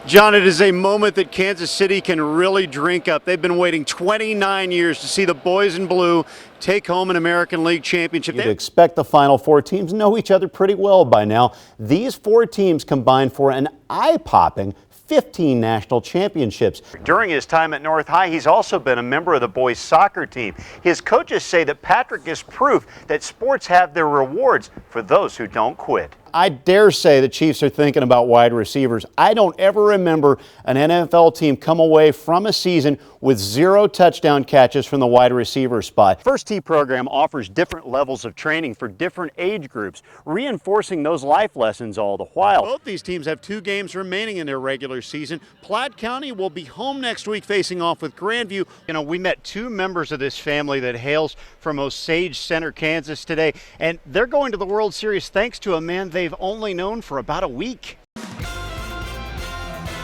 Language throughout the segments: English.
John, it is a moment that Kansas City can really drink up. They've been waiting 29 years to see the boys in blue take home an American League championship. You'd expect the Final Four teams know each other pretty well by now. These four teams combined for an eye-popping 15 national championships. During his time at North High, he's also been a member of the boys soccer team. His coaches say that Patrick is proof that sports have their rewards for those who don't quit. I dare say the Chiefs are thinking about wide receivers. I don't ever remember an NFL team come away from a season with 0 touchdown catches from the wide receiver spot. First Tee program offers different levels of training for different age groups, reinforcing those life lessons all the while. Both these teams have 2 games remaining in their regular season. Platte County will be home next week facing off with Grandview. You know, we met 2 members of this family that hails from Osage Center, Kansas today, and they're going to the World Series thanks to a man they've only known for about a week.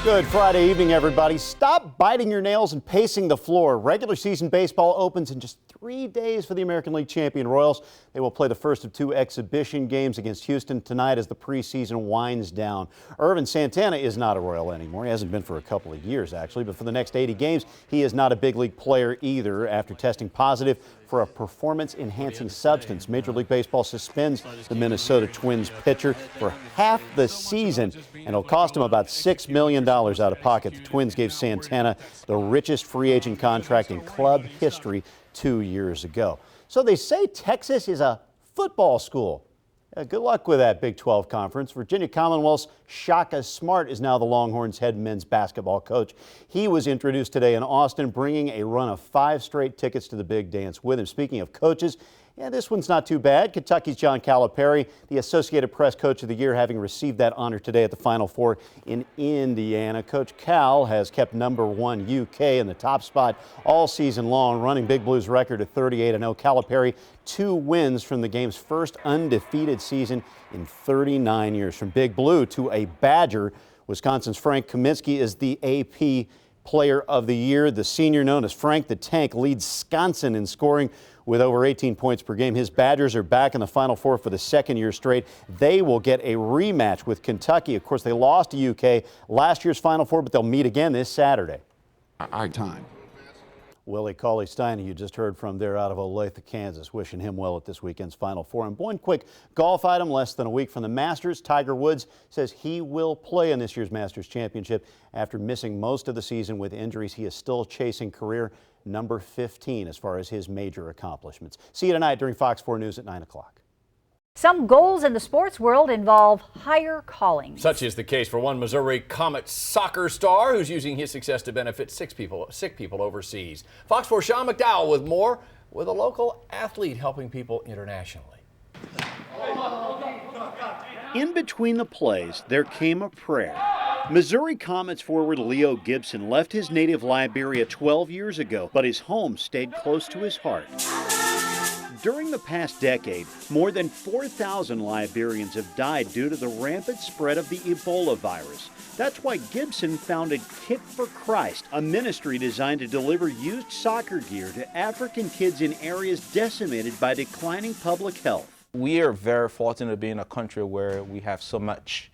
Good Friday evening, everybody. Stop biting your nails and pacing the floor. Regular season baseball opens in just 3 days for the American League champion Royals. They will play the first of 2 exhibition games against Houston tonight as the preseason winds down. Irvin Santana is not a Royal anymore. He hasn't been for a couple of years, actually, but for the next 80 games, he is not a big league player either after testing positive for a performance-enhancing substance. Major League Baseball suspends the Minnesota Twins pitcher for half the season, and it'll cost him about $6 million out of pocket. The Twins gave Santana the richest free agent contract in club history 2 years ago. So they say Texas is a football school. Good luck with that Big 12 conference. Virginia Commonwealth's Shaka Smart is now the Longhorns' head men's basketball coach. He was introduced today in Austin, bringing a run of 5 straight tickets to the big dance with him. Speaking of coaches, yeah, this one's not too bad. Kentucky's John Calipari, the Associated Press Coach of the Year, having received that honor today at the Final Four in Indiana. Coach Cal has kept #1 UK in the top spot all season long, running Big Blue's record at 38-0. Calipari, 2 wins from the game's first undefeated season in 39 years. From Big Blue to a Badger, Wisconsin's Frank Kaminsky is the AP Player of the Year. The senior, known as Frank the Tank, leads Wisconsin in scoring with over 18 points per game. His Badgers are back in the Final Four for the 2nd year straight. They will get a rematch with Kentucky. Of course, they lost to UK last year's Final Four, but they'll meet again this Saturday. Time. Willie Cauley-Stein, you just heard from there out of Olathe, Kansas, wishing him well at this weekend's Final Four. And one quick golf item, less than a week from the Masters. Tiger Woods says he will play in this year's Masters Championship. After missing most of the season with injuries, he is still chasing career number 15 as far as his major accomplishments. See you tonight during Fox 4 News at 9 o'clock. Some goals in the sports world involve higher callings. Such is the case for one Missouri Comet soccer star who's using his success to benefit sick people overseas. Fox 4 Sean McDowell with more, with a local athlete helping people internationally. In between the plays, there came a prayer. Missouri Comets forward Leo Gibson left his native Liberia 12 years ago, but his home stayed close to his heart. During the past decade, more than 4,000 Liberians have died due to the rampant spread of the Ebola virus. That's why Gibson founded Kit for Christ, a ministry designed to deliver used soccer gear to African kids in areas decimated by declining public health. We are very fortunate to be in a country where we have so much.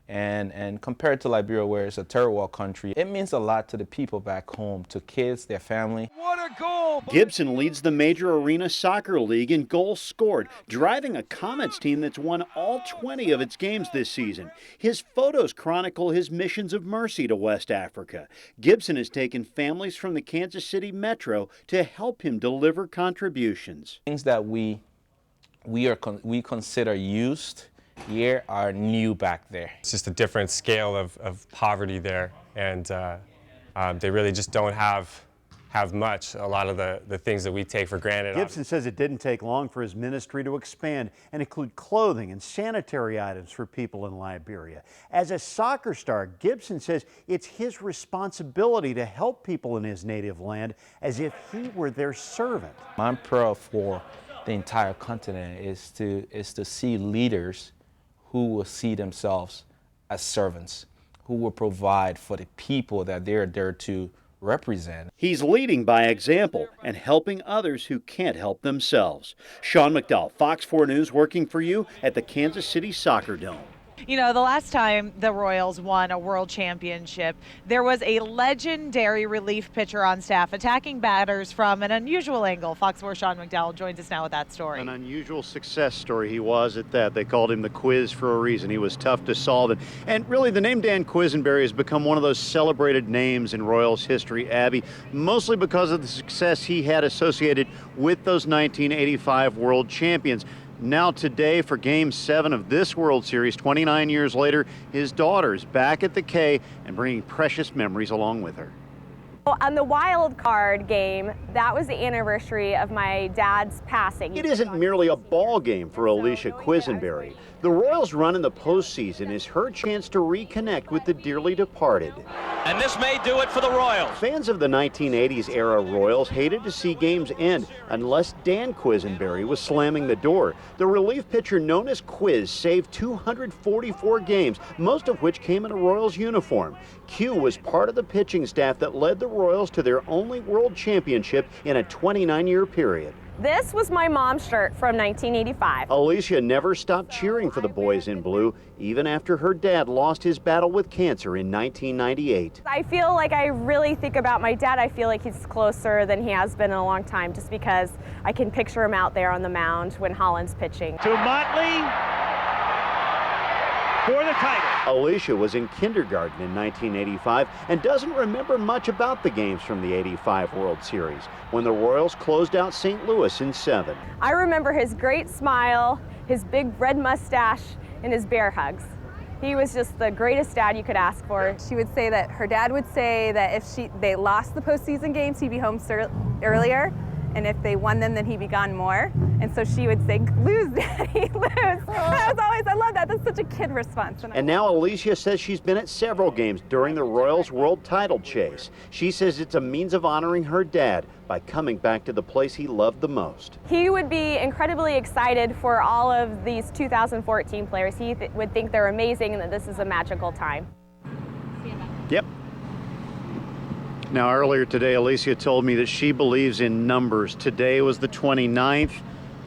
And compared to Liberia, where it's a third world country, it means a lot to the people back home, to kids, their family. What a goal! Gibson leads the Major Arena Soccer League in goals scored, driving a Comets team that's won all 20 of its games this season. His photos chronicle his missions of mercy to West Africa. Gibson has taken families from the Kansas City metro to help him deliver contributions. Things that we consider used here are new back there. It's just a different scale of poverty there, and they really just don't have much, a lot of the things that we take for granted. Gibson says it didn't take long for his ministry to expand and include clothing and sanitary items for people in Liberia. As a soccer star, Gibson says it's his responsibility to help people in his native land as if he were their servant. My prayer for the entire continent is to see leaders who will see themselves as servants, who will provide for the people that they're there to represent. He's leading by example and helping others who can't help themselves. Sean McDowell, Fox 4 News, working for you at the Kansas City Soccer Dome. You know, the last time the Royals won a world championship, there was a legendary relief pitcher on staff attacking batters from an unusual angle. Fox 4's Sean McDowell joins us now with that story. An unusual success story he was at that. They called him the Quiz for a reason. He was tough to solve. And really, the name Dan Quisenberry has become one of those celebrated names in Royals history, Abby, mostly because of the success he had associated with those 1985 world champions. Now today, for Game 7 of this World Series, 29 years later, his daughter's back at the K and bringing precious memories along with her. On the wild card game, that was the anniversary of my dad's passing. It isn't merely a ball game for Alicia Quisenberry. The Royals' run in the postseason is her chance to reconnect with the dearly departed. And this may do it for the Royals. Fans of the 1980s era Royals hated to see games end unless Dan Quisenberry was slamming the door. The relief pitcher known as Quiz saved 244 games, most of which came in a Royals uniform. Q was part of the pitching staff that led the Royals to their only world championship in a 29-year period. This was my mom's shirt from 1985. Alicia never stopped cheering for the boys in blue, even after her dad lost his battle with cancer in 1998. I feel like I really think about my dad. I feel like he's closer than he has been in a long time, just because I can picture him out there on the mound when Holland's pitching. To Motley for the title. Alicia was in kindergarten in 1985 and doesn't remember much about the games from the '85 World Series, when the Royals closed out St. Louis in 7. I remember his great smile, his big red mustache, and his bear hugs. He was just the greatest dad you could ask for. She would say that her dad would say that if they lost the postseason games, he'd be home earlier, and if they won them, then he'd be gone more. And so she would say, "Lose, Daddy, lose." I love that. That's such a kid response. And now Alicia says she's been at several games during the Royals' world title chase. She says it's a means of honoring her dad by coming back to the place he loved the most. He would be incredibly excited for all of these 2014 players. He would think they're amazing and that this is a magical time. Yep. Now, earlier today, Alicia told me that she believes in numbers. Today was the 29th,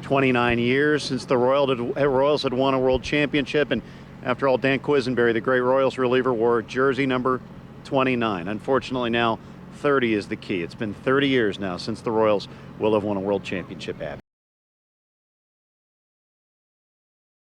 29 years since the Royals had won a world championship. And after all, Dan Quisenberry, the great Royals reliever, wore jersey number 29. Unfortunately, now 30 is the key. It's been 30 years now since the Royals will have won a world championship, Abby.